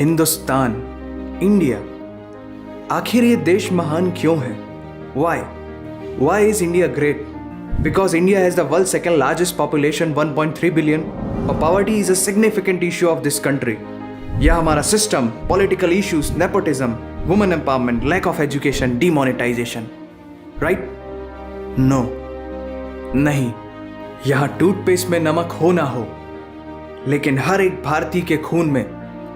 Hindustan, India, आखिर ये देश महान क्यों है? Why is India great? Because India has the world's second largest population, 1.3 billion. और poverty is a significant issue of this country. यह हमारा system, political issues, nepotism, women empowerment, lack of education, demonetization, right? No, नहीं। यहाँ toothpaste में नमक हो ना हो, लेकिन हर एक भारतीय के खून में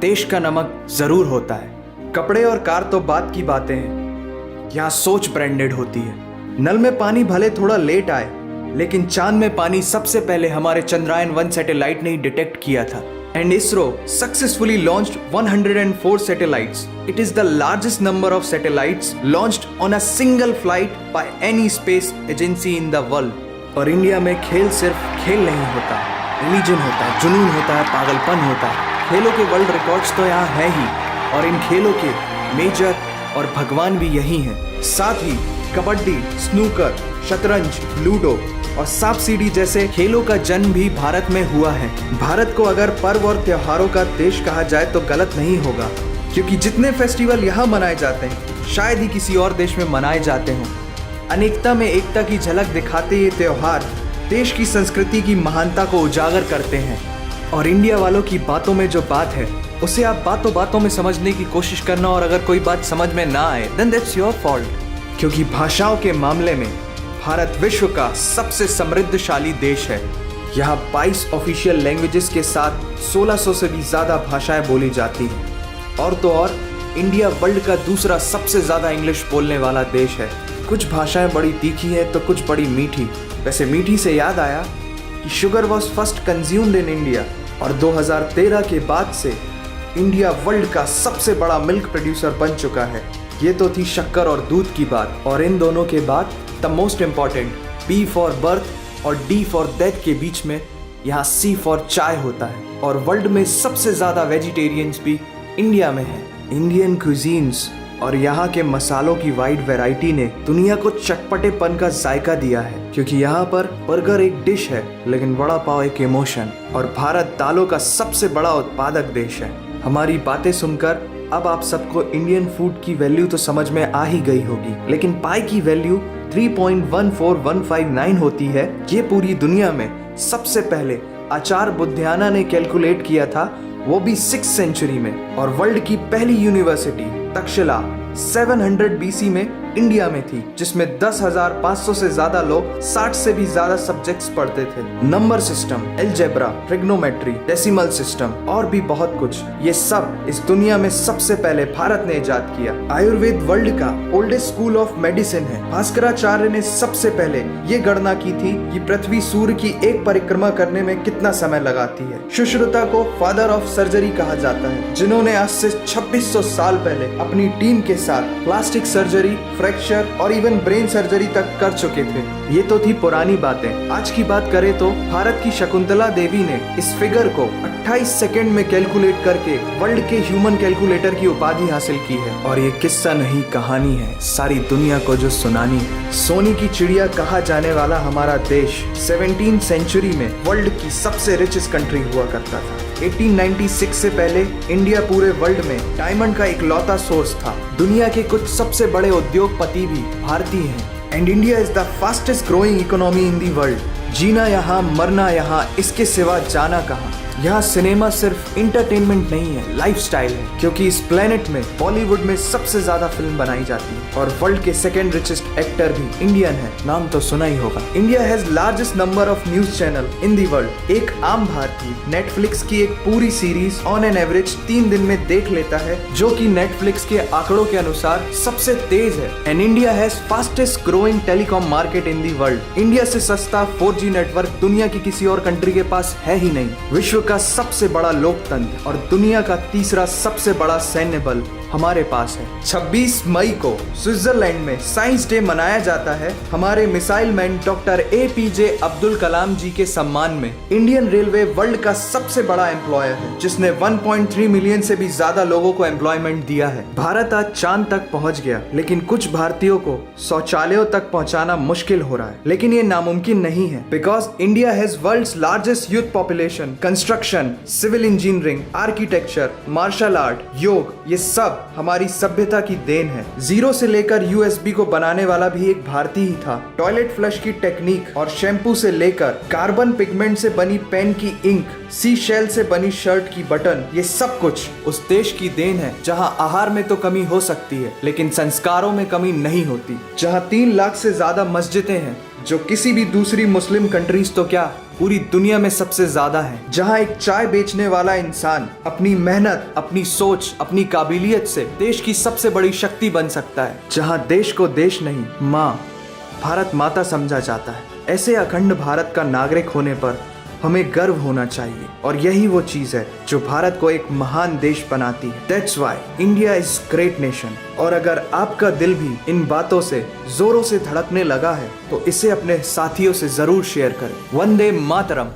देश का नमक जरूर होता है। कपड़े और कार तो बात की बातें हैं, यहाँ सोच ब्रांडेड होती है। नल में पानी भले थोड़ा लेट आए, लेकिन चांद में पानी सबसे पहले हमारे चंद्रयान 1 सैटेलाइट ने ही डिटेक्ट किया था। And ISRO successfully launched 104 satellites. It is the largest number of satellites launched on a single flight by any space agency in the world. और इंडिया में खेल सिर्फ खेल नहीं होता, रिलीजन होता है, जुनून होता है, पागलपन होता है। खेलों के वर्ल्ड रिकॉर्ड्स तो यहाँ है ही, और इन खेलों के मेजर और भगवान भी यही हैं। साथ ही कबड्डी, स्नूकर, शतरंज, लूडो और सांप सीढ़ी जैसे खेलों का जन्म भी भारत में हुआ है। भारत को अगर पर्व और त्योहारों का देश कहा जाए तो गलत नहीं होगा, क्योंकि जितने फेस्टिवल यहाँ मनाए जाते हैं शायद ही किसी और देश में मनाए जाते हों। अनेकता में एकता की झलक दिखाते ये त्योहार देश की संस्कृति की महानता को उजागर करते हैं। और इंडिया वालों की बातों में जो बात है उसे आप बातों बातों में समझने की कोशिश करना, और अगर कोई बात समझ में ना आए देन दैट्स योर फॉल्ट। क्योंकि भाषाओं के मामले में भारत विश्व का सबसे समृद्धशाली देश है। यहाँ 22 ऑफिशियल लैंग्वेजेस के साथ 1600 से भी ज़्यादा भाषाएं बोली जाती हैं। और तो और इंडिया वर्ल्ड का दूसरा सबसे ज़्यादा इंग्लिश बोलने वाला देश है। कुछ भाषाएं बड़ी तीखी हैं तो कुछ बड़ी मीठी। वैसे मीठी से याद आया कि sugar was first consumed in India, और 2013 के बाद से इंडिया वर्ल्ड का सबसे बड़ा मिल्क प्रोड्यूसर बन चुका है। ये तो थी शक्कर और दूध की बात, और इन दोनों के बाद the most important B for birth और D फॉर डेथ के बीच में यहाँ C फॉर चाय होता है। और वर्ल्ड में सबसे ज़्यादा वेजिटेरियंस भी इंडिया में है। इंडियन क्यूजीन्स और यहाँ के मसालों की वाइड वैरायटी ने दुनिया को चटपटेपन का जायका दिया है, क्योंकि यहाँ पर बर्गर एक डिश है लेकिन वड़ा पाव एक इमोशन। और भारत दालों का सबसे बड़ा उत्पादक देश है। हमारी बातें सुनकर अब आप सबको इंडियन फूड की वैल्यू तो समझ में आ ही गई होगी, लेकिन पाई की वैल्यू 3.14159 होती है। ये पूरी दुनिया में सबसे पहले आचार्य बुद्धियाना ने कैलकुलेट किया था, वो भी 6th सेंचुरी में। और वर्ल्ड की पहली यूनिवर्सिटी तक्षशिला 700 BC में इंडिया में थी, जिसमें 10,500 से ज्यादा लोग 60 से भी ज्यादा सब्जेक्ट्स पढ़ते थे। Number system, algebra, trigonometry, decimal system और भी बहुत कुछ, ये सब इस दुनिया में सबसे पहले भारत ने इजाद किया। आयुर्वेद वर्ल्ड का ओल्डेस्ट स्कूल ऑफ मेडिसिन है। भास्कराचार्य ने सबसे पहले ये गणना की थी कि पृथ्वी सूर्य की एक परिक्रमा करने में कितना समय लगाती है। सुश्रुता को फादर ऑफ सर्जरी कहा जाता है, जिन्होंने आज से 2600 साल पहले अपनी टीम के साथ प्लास्टिक सर्जरी, फ्रैक्चर और इवन ब्रेन सर्जरी तक कर चुके थे। ये तो थी पुरानी बातें। आज की बात करें तो भारत की शकुंतला देवी ने इस फिगर को 28 सेकंड में कैलकुलेट करके वर्ल्ड के ह्यूमन कैलकुलेटर की उपाधि हासिल की है। और ये किस्सा नहीं कहानी है, सारी दुनिया को जो सुनानी है। सोने की चिड़िया कहा जाने वाला हमारा देश 17th सेंचुरी में वर्ल्ड की सबसे रिचेस्ट कंट्री हुआ करता था। 1896 से पहले इंडिया पूरे वर्ल्ड में डायमंड का इकलौता सोर्स था। दुनिया के कुछ सबसे बड़े उद्योगपति भी भारतीय हैं। And India is the fastest growing economy in the world. जीना यहाँ, मरना यहाँ, इसके सिवा जाना कहाँ। यहाँ सिनेमा सिर्फ इंटरटेनमेंट नहीं है, लाइफस्टाइल है, क्योंकि इस प्लेनेट में बॉलीवुड में सबसे ज्यादा फिल्म बनाई जाती है। और वर्ल्ड के सेकेंड रिचेस्ट एक्टर भी इंडियन है, नाम तो सुना ही होगा। India has largest number of news channel in the world. एक आम भारतीय नेटफ्लिक्स की एक पूरी सीरीज ऑन एन एवरेज 3 दिन में देख लेता है, जो कि नेटफ्लिक्स के आंकड़ों के अनुसार सबसे तेज है। And India has fastest growing telecom market in the world. India से सस्ता 4G नेटवर्क दुनिया की किसी और कंट्री के पास है ही नहीं। विश्व का सबसे बड़ा लोकतंत्र और दुनिया का तीसरा सबसे बड़ा सैन्य बल हमारे पास है। 26 मई को स्विट्जरलैंड में साइंस डे मनाया जाता है हमारे missile man doctor APJ Abdul Kalam ji के सम्मान में। इंडियन रेलवे वर्ल्ड का सबसे बड़ा एम्प्लॉयर है, जिसने 1.3 मिलियन से भी ज्यादा लोगों को एम्प्लॉयमेंट दिया है। भारत आज चांद तक पहुंच गया, लेकिन कुछ भारतीयों को शौचालयों तक पहुंचाना मुश्किल हो रहा है। लेकिन ये नामुमकिन नहीं है, because India has world's largest youth population, construction construction, civil engineering, architecture, martial art, योग, ये सब हमारी सभ्यता की देन है। जीरो से लेकर यूएसबी को बनाने वाला भी एक भारतीय ही था। टॉयलेट फ्लश की टेक्निक और शैम्पू से लेकर कार्बन पिगमेंट से बनी पेन की इंक, सी शेल से बनी शर्ट की बटन, ये सब कुछ उस देश की देन है जहां आहार में तो कमी हो सकती है लेकिन संस्कारों में कमी नहीं होती। जहां 3 लाख से ज्यादा मस्जिदें हैं जो किसी भी दूसरी मुस्लिम कंट्रीज तो क्या पूरी दुनिया में सबसे ज्यादा है। जहां एक चाय बेचने वाला इंसान अपनी मेहनत, अपनी सोच, अपनी काबिलियत से देश की सबसे बड़ी शक्ति बन सकता है। जहां देश को देश नहीं, माँ, भारत माता समझा जाता है। ऐसे अखंड भारत का नागरिक होने पर हमें गर्व होना चाहिए और यही वो चीज है जो भारत को एक महान देश बनाती है। That's why India is great nation। और अगर आपका दिल भी इन बातों से जोरों से धड़कने लगा है तो इसे अपने साथियों से जरूर शेयर करें। वंदे मातरम।